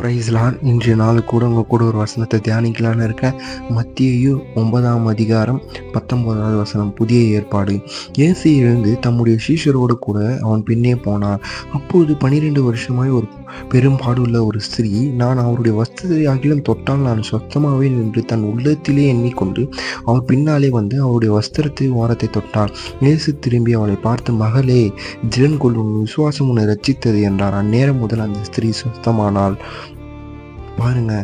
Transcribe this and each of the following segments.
Price Lord. இன்றைய நாள் கூட உங்கள் கூட ஒரு வசனத்தை தியானிக்கலான்னு இருக்கேன். மத்தேயு 9ஆம் அதிகாரம் 19வது வசனம். புதிய ஏற்பாடு. இயேசு எழுந்து தம்முடைய சீஷரோடு கூட அவன் பின்னே போனார். அப்போது 12 வருஷமாய் ஒரு பெரும்பாடுள்ள ஒரு ஸ்திரீ, நான் அவருடைய வஸ்திரத்தை அகிலம் தொட்டால் நான் சொத்தமாவேன் என்று தன் உள்ளத்திலே எண்ணிக்கொண்டு அவள் பின்னாலே வந்து அவருடைய வஸ்திரத்தை ஓரத்தை தொட்டாள். இயேசு திரும்பி அவளை பார்த்து, மகளே, திடன் கொள், உன் விசுவாசம் உன்னை ரட்சித்தது என்றார். அந்நேரம் முதல் அந்த ஸ்திரீ சொஸ்தமானாள். பாருங்க,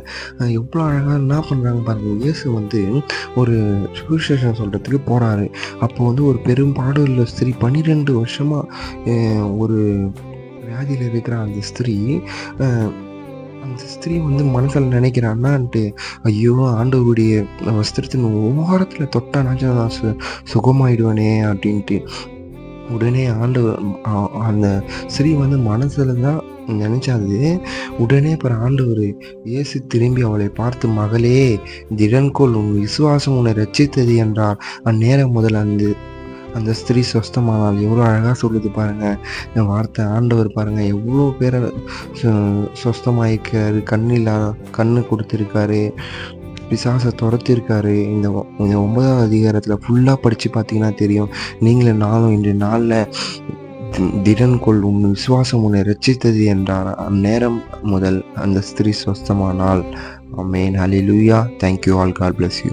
எவ்வளோ அழகாக என்ன பண்ணுறாங்க பாருங்க. இயேசு வந்து ஒரு சுவிசேஷம் சொல்கிறதுக்கு போகிறாரு. அப்போ வந்து ஒரு பெரும்பாடு உள்ள ஸ்திரீ 12 வருஷமாக ஒரு வியாதியில் இருக்கிற அந்த ஸ்திரீ வந்து மனசில் நினைக்கிறான்னான்ட்டு, ஐயோ, ஆண்டவருடைய வஸ்திரத்தின் ஓரத்தில் தொட்டானாச்சும் நான் சுகமாயிடுவேனே அப்படின்ட்டு. உடனே ஆண்டவர் அந்த ஸ்திரீ வந்து மனசில் தான் நினைச்சாது. உடனே அப்புறம் ஆண்டவர் இயேசு திரும்பி அவளை பார்த்து, மகளே, திடன்கொள், உன் விசுவாசம் உன்னை ரட்சித்தது என்றார். அந்நேரம் முதல் அந்த ஸ்திரீ சொஸ்தமானாள். எவ்வளோ அழகாக சொல்லுது பாருங்க இந்த வார்த்தை. ஆண்டவர் பாருங்க எவ்வளோ பேரை சொஸ்தமாயிருக்காரு. கண்ணு கொடுத்துருக்காரு, பிசாசை துரத்திருக்காரு. இந்த 9ஆம் அதிகாரத்தில் ஃபுல்லாக படித்து பார்த்தீங்கன்னா தெரியும். நீங்களும் நானும் இன்றைய நாளில் திடன் கொள், உன் விசுவாசம் உன்னை ரட்சித்தது என்றார். அந்நேரம் முதல் அந்த ஸ்திரீ சொஸ்தமானாள். ஆமென். ஹல்லேலூயா. Thank you all. God bless you.